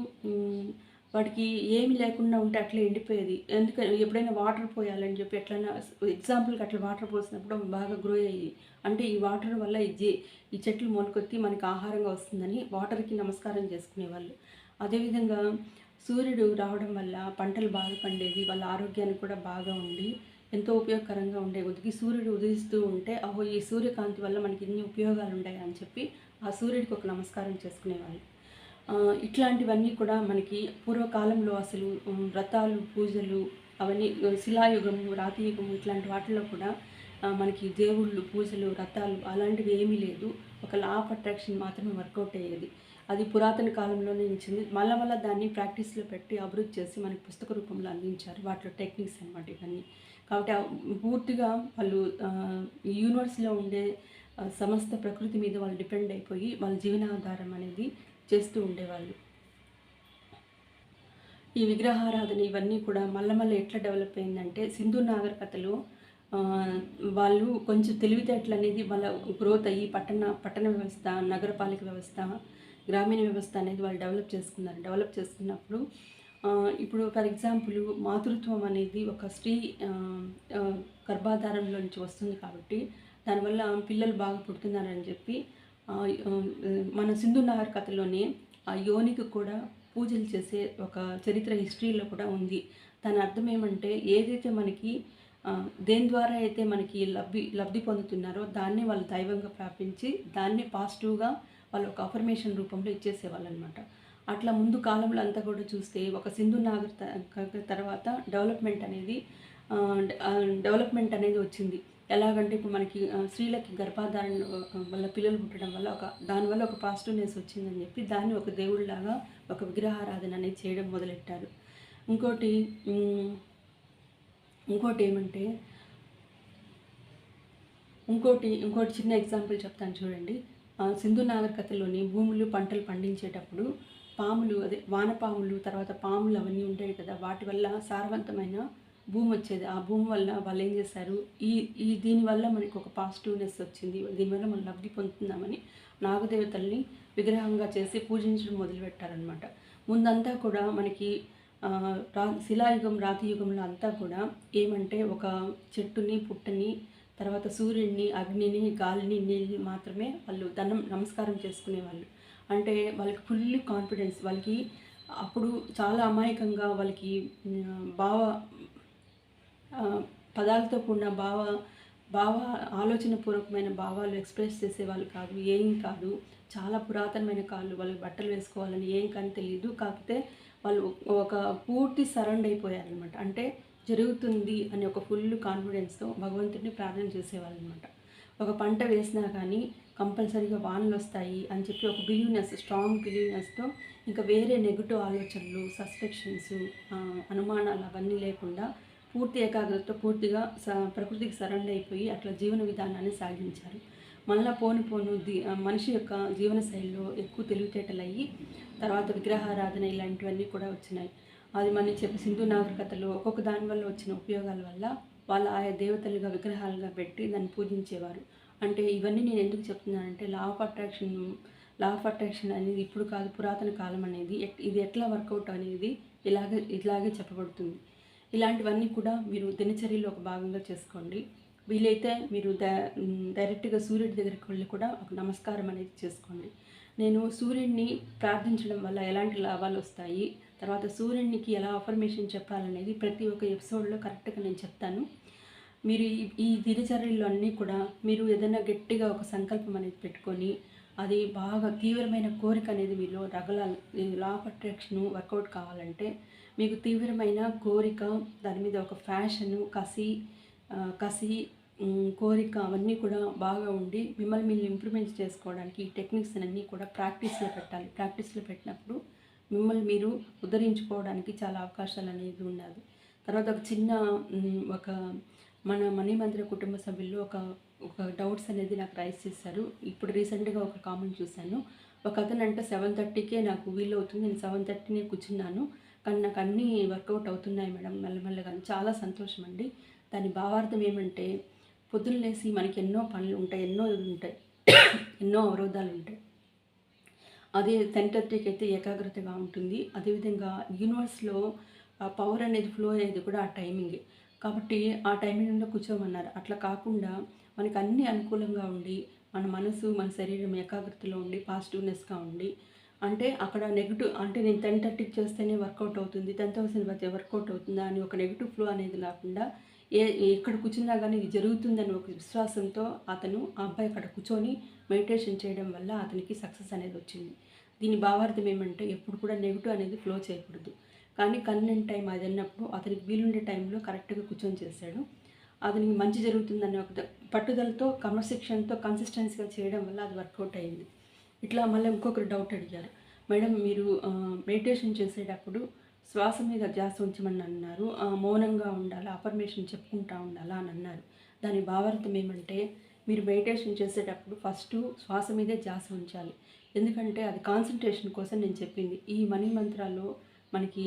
వాటికి ఏమి లేకుండా ఉంటే అట్లా ఎండిపోయేది. ఎందుకంటే ఎప్పుడైనా వాటర్ పోయాలని చెప్పి ఎట్లైనా ఎగ్జాంపుల్కి అట్లా వాటర్ పోసినప్పుడు అవి బాగా గ్రో అయ్యి, అంటే ఈ వాటర్ వల్ల ఈ చెట్లు మొలకొత్తి మనకి ఆహారంగా వస్తుందని వాటర్కి నమస్కారం చేసుకునేవాళ్ళు. అదేవిధంగా సూర్యుడు రావడం వల్ల పంటలు బాగా పండేది, వాళ్ళ ఆరోగ్యానికి కూడా బాగా ఉండి ఎంతో ఉపయోగకరంగా ఉండే కొద్దికి సూర్యుడు ఉదయిస్తూ ఉంటే అహో ఈ సూర్యకాంతి వల్ల మనకి ఇన్ని ఉపయోగాలు ఉన్నాయి అని చెప్పి ఆ సూర్యుడికి ఒక నమస్కారం చేసుకునేవాళ్ళు. ఇట్లాంటివన్నీ కూడా మనకి పూర్వకాలంలో అసలు వ్రతాలు, పూజలు అవన్నీ శిలాయుగము, రాతియుగము ఇట్లాంటి వాటిల్లో కూడా మనకి దేవుళ్ళు, పూజలు, వ్రతాలు అలాంటివి ఏమీ లేదు. ఒక లా ఆఫ్ అట్రాక్షన్ మాత్రమే వర్కౌట్ అయ్యేది. అది పురాతన కాలంలోనే నిలిచింది. మళ్ళా దాన్ని ప్రాక్టీస్‌లో పెట్టి అభివృద్ధి చేసి మనకి పుస్తక రూపంలో అందించారు. వాటిలో టెక్నిక్స్ అనమాట ఇవన్నీ. కాబట్టి పూర్తిగా వాళ్ళు ఈ యూనివర్స్‌లో ఉండే సమస్త ప్రకృతి మీద వాళ్ళు డిపెండ్ అయిపోయి వాళ్ళ జీవనాధారం అనేది చేస్తూ ఉండేవాళ్ళు. ఈ విగ్రహారాధన ఇవన్నీ కూడా మళ్ళీ ఎట్లా డెవలప్ అయిందంటే సింధు నాగరికతలో వాళ్ళు కొంచెం తెలివితేటలు అనేది వాళ్ళ గ్రోత్ అయ్యి పట్టణ వ్యవస్థ, నగరపాలిక వ్యవస్థ, గ్రామీణ వ్యవస్థ అనేది వాళ్ళు డెవలప్ చేసుకున్నప్పుడు ఇప్పుడు ఫర్ ఎగ్జాంపుల్ మాతృత్వం అనేది ఒక స్త్రీ గర్భాధారంలో నుంచి వస్తుంది కాబట్టి దానివల్ల పిల్లలు బాగా పుడుతున్నారని చెప్పి మన సింధు నాగరికతలోనే ఆ యోనికి కూడా పూజలు చేసే ఒక చరిత్ర హిస్టరీలో కూడా ఉంది. దాని అర్థం ఏమంటే ఏదైతే మనకి దేని ద్వారా అయితే మనకి లబ్ధి పొందుతున్నారో దాన్ని వాళ్ళు దైవంగా ప్రాపించి దాన్ని పాజిటివ్గా వాళ్ళు ఒక అఫర్మేషన్ రూపంలో ఇచ్చేసేవాళ్ళు అనమాట. అట్లా ముందు కాలంలో అంతా కూడా చూస్తే ఒక సింధు తర్వాత డెవలప్మెంట్ అనేది వచ్చింది. ఎలాగంటే ఇప్పుడు మనకి స్త్రీలకి గర్భాధారణ వల్ల పిల్లలు పుట్టడం వల్ల దానివల్ల ఒక పాజిటివ్నెస్ వచ్చిందని చెప్పి దాన్ని ఒక దేవుడిలాగా ఒక విగ్రహారాధన అనేది చేయడం మొదలెట్టారు. ఇంకోటి చిన్న ఎగ్జాంపుల్ చెప్తాను చూడండి. సింధు నాగరికతలోని భూములు పంటలు పండించేటప్పుడు పాములు, అదే వానపాములు, తర్వాత పాములు అవన్నీ ఉంటాయి కదా, వాటి వల్ల సారవంతమైన భూమి వచ్చేది. ఆ భూమి వల్ల వాళ్ళు ఏం చేశారు, దీనివల్ల మనకి ఒక పాజిటివ్నెస్ వచ్చింది, దీనివల్ల మనం లబ్ధి పొందుతున్నామని నాగదేవతల్ని విగ్రహంగా చేసి పూజించడం మొదలుపెట్టారనమాట. ముందంతా కూడా మనకి శిలాయుగం, రాతియుగంలో అంతా కూడా ఏమంటే ఒక చెట్టుని, పుట్టని, తర్వాత సూర్యుడిని, అగ్నిని, గాలిని, నీళ్ళని మాత్రమే వాళ్ళు నమస్కారం చేసుకునేవాళ్ళు. అంటే వాళ్ళకి ఫుల్లీ కాన్ఫిడెన్స్, వాళ్ళకి అప్పుడు చాలా అమాయకంగా వాళ్ళకి పదాలతో కూడిన ఆలోచనపూర్వకమైన భావాలు ఎక్స్ప్రెస్ చేసేవాళ్ళు కాదు, ఏం కాదు. చాలా పురాతనమైన కాళ్ళు, వాళ్ళకి బట్టలు వేసుకోవాలని ఏం కానీ తెలియదు. కాకపోతే వాళ్ళు ఒక పూర్తి సరౌండ్ అయిపోయారనమాట. అంటే జరుగుతుంది అని ఒక ఫుల్ కాన్ఫిడెన్స్తో భగవంతుడిని ప్రార్థన చేసేవాళ్ళు అనమాట. ఒక పంట వేసినా కానీ కంపల్సరీగా వానలు వస్తాయి అని చెప్పి ఒక స్ట్రాంగ్ బిలీవ్నెస్తో ఇంకా వేరే నెగిటివ్ ఆలోచనలు, సస్పెక్షన్స్, అనుమానాలు అవన్నీ లేకుండా పూర్తి ఏకాగ్రతతో పూర్తిగా ప్రకృతికి సరౌండ్ అయిపోయి అట్లా జీవన విధానాన్ని సాగించారు. మళ్ళీ పోను మనిషి యొక్క జీవన శైలిలో ఎక్కువ తెలివితేటలు అయ్యి తర్వాత విగ్రహారాధన ఇలాంటివన్నీ కూడా వచ్చినాయి. అది మనం చెప్పి సింధు నాగరికతలో ఒక్కొక్క దాని వల్ల వచ్చిన ఉపయోగాల వల్ల వాళ్ళ ఆయా దేవతలుగా విగ్రహాలుగా పెట్టి దాన్ని పూజించేవారు. అంటే ఇవన్నీ నేను ఎందుకు చెప్తున్నానంటే లా ఆఫ్ అట్రాక్షన్ అనేది ఇప్పుడు కాదు, పురాతన కాలం అనేది ఇది ఎట్లా వర్కౌట్ అనేది ఇలాగే చెప్పబడుతుంది. ఇలాంటివన్నీ కూడా మీరు దినచర్యలో ఒక భాగంగా చేసుకోండి. వీలైతే మీరు డైరెక్ట్గా సూర్యుడి దగ్గరికి వెళ్ళి కూడా ఒక నమస్కారం అనేది చేసుకోండి. నేను సూర్యుడిని ప్రార్థించడం వల్ల ఎలాంటి లాభాలు వస్తాయి, తర్వాత సూర్యునికి ఎలా అఫర్మేషన్ చెప్పాలనేది ప్రతి ఒక్క ఎపిసోడ్లో కరెక్ట్గా నేను చెప్తాను. మీరు ఈ దినచర్యల్లో అన్నీ కూడా మీరు ఏదైనా గట్టిగా ఒక సంకల్పం అనేది పెట్టుకొని అది బాగా తీవ్రమైన కోరిక అనేది మీలో రగలాలి. లా ఆఫ్ అట్రాక్షన్ వర్కౌట్ కావాలంటే మీకు తీవ్రమైన కోరిక, దాని మీద ఒక ఫ్యాషను, కసి, కోరిక అవన్నీ కూడా బాగా ఉండి మిమ్మల్ని మీరు ఇంప్రూవ్మెంట్ చేసుకోవడానికి ఈ టెక్నిక్స్ అన్నీ కూడా ప్రాక్టీస్లో పెట్టాలి. ప్రాక్టీస్లో పెట్టినప్పుడు మిమ్మల్ని మీరు ఉద్ధరించుకోవడానికి చాలా అవకాశాలు అనేది ఉన్నది. తర్వాత ఒక చిన్న మన మణిమందిర కుటుంబ సభ్యులు ఒక డౌట్స్ అనేది నాకు రైజ్ చేశారు. ఇప్పుడు రీసెంట్గా ఒక కామెంట్ చూశాను. ఒక అతను అంటే 7:30కే నాకు వీలవుతుంది, నేను 7:30నే కూర్చున్నాను, కానీ నాకు అన్నీ వర్కౌట్ అవుతున్నాయి మేడం మెల్లమెల్లగా. చాలా సంతోషం అండి. దాని భావార్థం ఏమంటే పొద్దున్న లేసి మనకి ఎన్నో పనులు ఉంటాయి, ఎన్నో అవరోధాలు ఉంటాయి. అదే 10:30కి అయితే ఏకాగ్రతగా ఉంటుంది. అదేవిధంగా యూనివర్స్లో పవర్ అనేది ఫ్లో అనేది కూడా ఆ టైమింగే. కాబట్టి ఆ టైమింగ్లో కూర్చోమన్నారు. అట్లా కాకుండా మనకు అన్నీ అనుకూలంగా ఉండి మన మనసు, మన శరీరం ఏకాగ్రతలో ఉండి పాజిటివ్నెస్గా ఉండి అంటే అక్కడ నెగెటివ్ అంటే నేను 10:30కి చేస్తేనే వర్కౌట్ అవుతుంది, 10,000 మధ్య వర్కౌట్ అవుతుందా అని ఒక నెగెటివ్ ఫ్లో అనేది లేకుండా ఎక్కడ కూర్చున్నా కానీ ఇది జరుగుతుందని ఒక విశ్వాసంతో అతను ఆ అబ్బాయి అక్కడ కూర్చొని మెడిటేషన్ చేయడం వల్ల అతనికి సక్సెస్ అనేది వచ్చింది. దీని భావార్థం ఏమంటే ఎప్పుడు కూడా నెగెటివ్ అనేది ఫ్లో చేయకూడదు. కానీ కన్వీనియంట్ టైం అది అన్నప్పుడు అతనికి వీలుండే టైంలో కరెక్ట్గా కూర్చొని చేశాడు. అతనికి మంచి జరుగుతుందనే ఒక పట్టుదలతో క్రమశిక్షణతో కన్సిస్టెన్సీగా చేయడం వల్ల అది వర్కౌట్ అయింది. ఇట్లా మళ్ళీ ఇంకొకరు డౌట్ అడిగారు, మేడం మీరు మెడిటేషన్ చేసేటప్పుడు శ్వాస మీద ధ్యాస ఉంచమని అన్నారు, మౌనంగా ఉండాలా, అఫర్మేషన్ చెప్పుకుంటా ఉండాలా అని అన్నారు. దాని భావార్థం ఏమంటే మీరు మెడిటేషన్ చేసేటప్పుడు ఫస్ట్ శ్వాస మీదే ధ్యాస ఉంచాలి. ఎందుకంటే అది కాన్సన్ట్రేషన్ కోసం నేను చెప్పింది. ఈ మనీ మంత్రాల్లో మనకి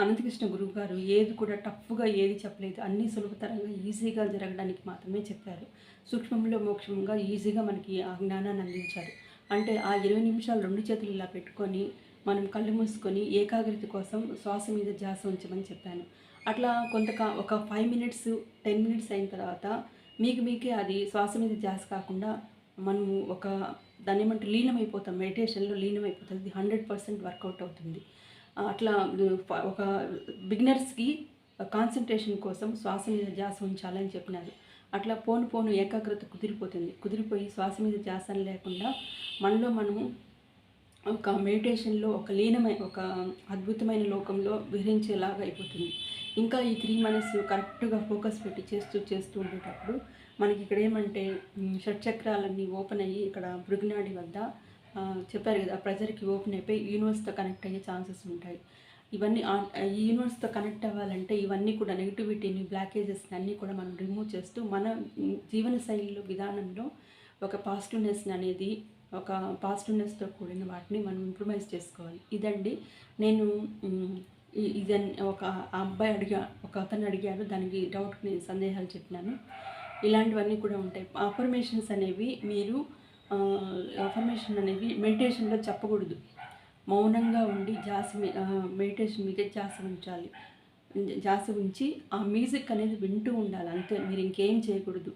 అనంతకృష్ణ గురువు గారు ఏది కూడా టఫ్గా ఏది చెప్పలేదు, అన్నీ సులభతరంగా ఈజీగా జరగడానికి మాత్రమే చెప్పారు. సూక్ష్మంలో మోక్షంగా ఈజీగా మనకి ఆ జ్ఞానాన్ని అందించారు. అంటే ఆ 20 నిమిషాలు 2 చేతులు ఇలా పెట్టుకొని మనం కళ్ళు మూసుకొని ఏకాగ్రత కోసం శ్వాస మీద ధ్యాస ఉంచమని చెప్పాను. అట్లా ఒక 5 మినిట్స్ 10 మినిట్స్ అయిన తర్వాత మీకే అది శ్వాస మీద ధ్యాస కాకుండా మనము దాన్ని ఏమంటే లీనమైపోతాం, మెడిటేషన్లో లీనమైపోతుంది. 100% వర్కౌట్ అవుతుంది. అట్లా ఒక బిగినర్స్కి కాన్సన్ట్రేషన్ కోసం శ్వాస మీద ధ్యాస ఉంచాలని చెప్పినారు. అట్లా పోను ఏకాగ్రత కుదిరిపోయి శ్వాస మీద ధ్యాస లేకుండా మనలో మనము ఒక మెడిటేషన్లో ఒక అద్భుతమైన లోకంలో విహరించేలాగా అయిపోతుంది. ఇంకా ఈ 3 మంత్స్ కరెక్ట్గా ఫోకస్ పెట్టి చేస్తూ ఉండేటప్పుడు మనకి ఇక్కడ ఏమంటే షట్చక్రాలన్నీ ఓపెన్ అయ్యి ఇక్కడ భృగునాడి వద్ద చెప్పారు కదా, ప్రెజర్కి ఓపెన్ అయిపోయి యూనివర్స్తో కనెక్ట్ అయ్యే ఛాన్సెస్ ఉంటాయి. ఇవన్నీ ఈ యూనివర్స్తో కనెక్ట్ అవ్వాలంటే ఇవన్నీ కూడా నెగిటివిటీని, బ్లాకేజెస్ని అన్నీ కూడా మనం రిమూవ్ చేస్తూ మన జీవన శైలిలో విధానంలో ఒక పాజిటివ్నెస్తో కూడిన వాటిని మనం ఇంప్రూవైజ్ చేసుకోవాలి. ఇదండి నేను ఇదని ఒక అతను అడిగాడు, దానికి డౌట్కి నేను సందేహాలు చెప్పినాను. ఇలాంటివన్నీ కూడా ఉంటాయి. అఫర్మేషన్ అనేవి మెడిటేషన్లో చెప్పకూడదు. మౌనంగా ఉండి మెడిటేషన్ మీద ధ్యాస ఉంచి ఆ మ్యూజిక్ అనేది వింటూ ఉండాలి అంతే. మీరు ఇంకేం చేయకూడదు.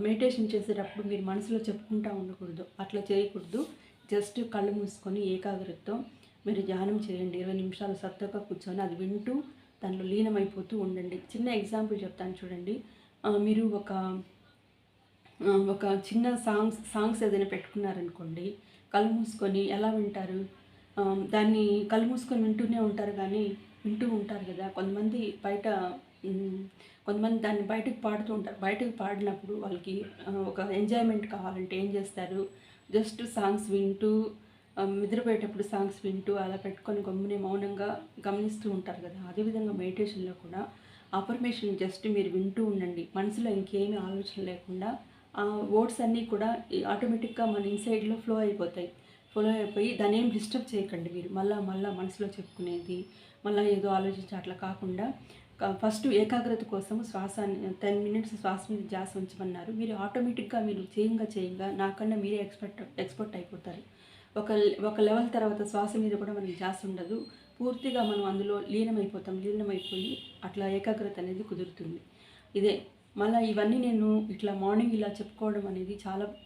మెడిటేషన్ చేసేటప్పుడు మీరు మనసులో చెప్పుకుంటూ ఉండకూడదు, అట్లా చేయకూడదు. జస్ట్ కళ్ళు మూసుకొని ఏకాగ్రతతో మీరు ధ్యానం చేయండి. 20 నిమిషాలు శ్రద్ధగా కూర్చొని అది వింటూ దానిలో లీనమైపోతూ ఉండండి. చిన్న ఎగ్జాంపుల్ చెప్తాను చూడండి. మీరు ఒక చిన్న సాంగ్స్ ఏదైనా పెట్టుకున్నారనుకోండి, కళ్ళు మూసుకొని ఎలా వింటారు? దాన్ని కళ్ళు మూసుకొని వింటూ ఉంటారు కదా. కొంతమంది దాన్ని బయటకు పాడుతూ ఉంటారు. బయటకు పాడినప్పుడు వాళ్ళకి ఒక ఎంజాయ్మెంట్ కావాలంటే ఏం చేస్తారు? జస్ట్ సాంగ్స్ వింటూ నిద్రపోయేటప్పుడు సాంగ్స్ వింటూ అలా పెట్టుకొని గమ్మునే మౌనంగా గమనిస్తూ ఉంటారు కదా. అదేవిధంగా మెడిటేషన్లో కూడా అఫర్మేషన్ జస్ట్ మీరు వింటూ ఉండండి. మనసులో ఇంకేమీ ఆలోచన లేకుండా ఆ వర్డ్స్ అన్నీ కూడా ఆటోమేటిక్గా మన ఇన్సైడ్లో ఫ్లో అయిపోయి దాన్ని ఏం డిస్టర్బ్ చేయకండి. మీరు మళ్ళా మనసులో చెప్పుకునేది మళ్ళీ ఏదో ఆలోచించి అట్లా కాకుండా ఫస్ట్ ఏకాగ్రత కోసం 10 మినిట్స్ శ్వాస మీద ధ్యాస ఉంచమన్నారు. మీరు ఆటోమేటిక్గా మీరు చేయంగా నాకన్నా మీరే ఎక్స్పర్ట్ అయిపోతారు. ఒక లెవెల్ తర్వాత శ్వాస మీద కూడా మనకి ధ్యాస ఉండదు. పూర్తిగా మనం అందులో లీనమైపోయి అట్లా ఏకాగ్రత అనేది కుదురుతుంది. ఇదే మళ్ళీ ఇవన్నీ నేను ఇట్లా మార్నింగ్ ఇలా చెప్పుకోవడం అనేది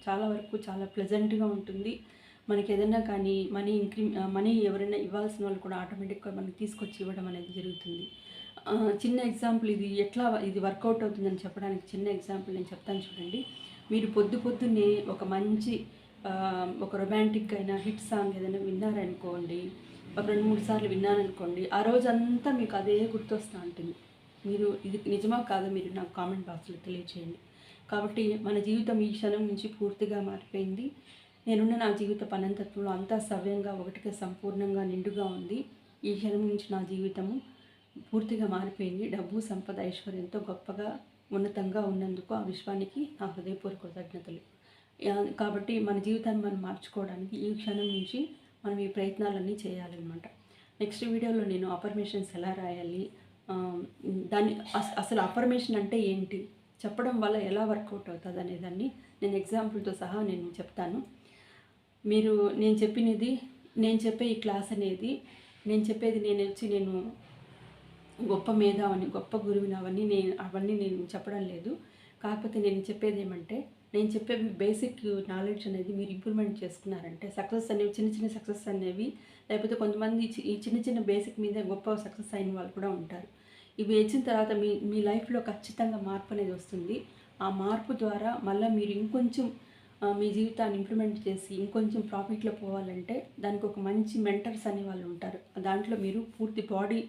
చాలా వరకు చాలా ప్లెజెంట్గా ఉంటుంది. మనకి ఏదైనా కానీ మనీ ఎవరైనా ఇవ్వాల్సిన వాళ్ళు కూడా ఆటోమేటిక్గా మనకి తీసుకొచ్చి ఇవ్వడం అనేది జరుగుతుంది. చిన్న ఎగ్జాంపుల్ ఇది వర్కౌట్ అవుతుందని చెప్పడానికి చిన్న ఎగ్జాంపుల్ నేను చెప్తాను చూడండి. మీరు పొద్దున్నే ఒక మంచి ఒక రొమాంటిక్ అయిన హిట్ సాంగ్ ఏదైనా విన్నారనుకోండి, ఒక 2-3 సార్లు విన్నారనుకోండి, ఆ రోజంతా మీకు అదే గుర్తొస్తూ ఉంటుంది. మీరు ఇది నిజమా కాదా మీరు నాకు కామెంట్ బాక్స్లో తెలియచేయండి. కాబట్టి మన జీవితం ఈ క్షణం నుంచి పూర్తిగా మారిపోయింది. నేనున్న నా జీవిత పనంతత్వంలో అంతా సవ్యంగా ఒకటిగా సంపూర్ణంగా నిండుగా ఉంది. ఈ క్షణం నుంచి నా జీవితము పూర్తిగా మారిపోయింది. డబ్బు, సంపద, ఐశ్వర్యంతో గొప్పగా ఉన్నతంగా ఉన్నందుకు ఆ విశ్వానికి నా హృదయపూర్వక కృతజ్ఞతలు. కాబట్టి మన జీవితాన్ని మనం మార్చుకోవడానికి ఈ క్షణం నుంచి మనం ఈ ప్రయత్నాలన్నీ చేయాలన్నమాట. నెక్స్ట్ వీడియోలో నేను అఫర్మేషన్స్ ఎలా రాయాలి, అసలు అఫర్మేషన్ అంటే ఏంటి, చెప్పడం వల్ల ఎలా వర్కౌట్ అవుతుంది అనేదాన్ని నేను ఎగ్జాంపుల్తో సహా నేను చెప్తాను. నేను చెప్పే ఈ క్లాస్ అనేది నేను గొప్ప మేధావని, గొప్ప గురువుని అవన్నీ నేను చెప్పడం లేదు. కాకపోతే నేను చెప్పేది ఏమంటే నేను చెప్పే బేసిక్ నాలెడ్జ్ అనేది మీరు ఇంప్రూవ్మెంట్ చేసుకున్నారంటే సక్సెస్ అనేవి చిన్న చిన్న సక్సెస్ అనేవి, లేకపోతే కొంతమంది ఈ చిన్న చిన్న బేసిక్ మీద గొప్ప సక్సెస్ అయిన వాళ్ళు కూడా ఉంటారు. ఇవి వచ్చిన తర్వాత మీ మీ లైఫ్లో ఖచ్చితంగా మార్పు అనేది వస్తుంది. ఆ మార్పు ద్వారా మళ్ళీ మీరు ఇంకొంచెం మీ జీవితాన్ని ఇంప్లిమెంట్ చేసి ఇంకొంచెం ప్రాఫిట్లో పోవాలంటే దానికి ఒక మంచి మెంటర్స్ అనే వాళ్ళు ఉంటారు. దాంట్లో మీరు పూర్తి బాడీ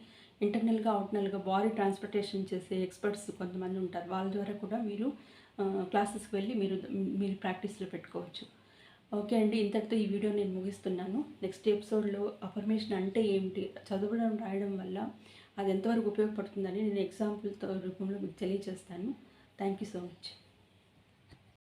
ఇంటర్నల్గా అవుట్నల్గా బాడీ ట్రాన్స్పోర్టేషన్ చేసే ఎక్స్పర్ట్స్ కొంతమంది ఉంటారు. వాళ్ళ ద్వారా కూడా మీరు క్లాసెస్కి వెళ్ళి మీరు ప్రాక్టీస్లో పెట్టుకోవచ్చు. ఓకే అండి, ఇంతటితో ఈ వీడియో నేను ముగిస్తున్నాను. నెక్స్ట్ ఎపిసోడ్లో అఫర్మేషన్ అంటే ఏమిటి, చదవడం రాయడం వల్ల అది ఎంతవరకు ఉపయోగపడుతుందని నేను ఎగ్జాంపుల్తో రూపంలో మీకు తెలియజేస్తాను. Thank you so much.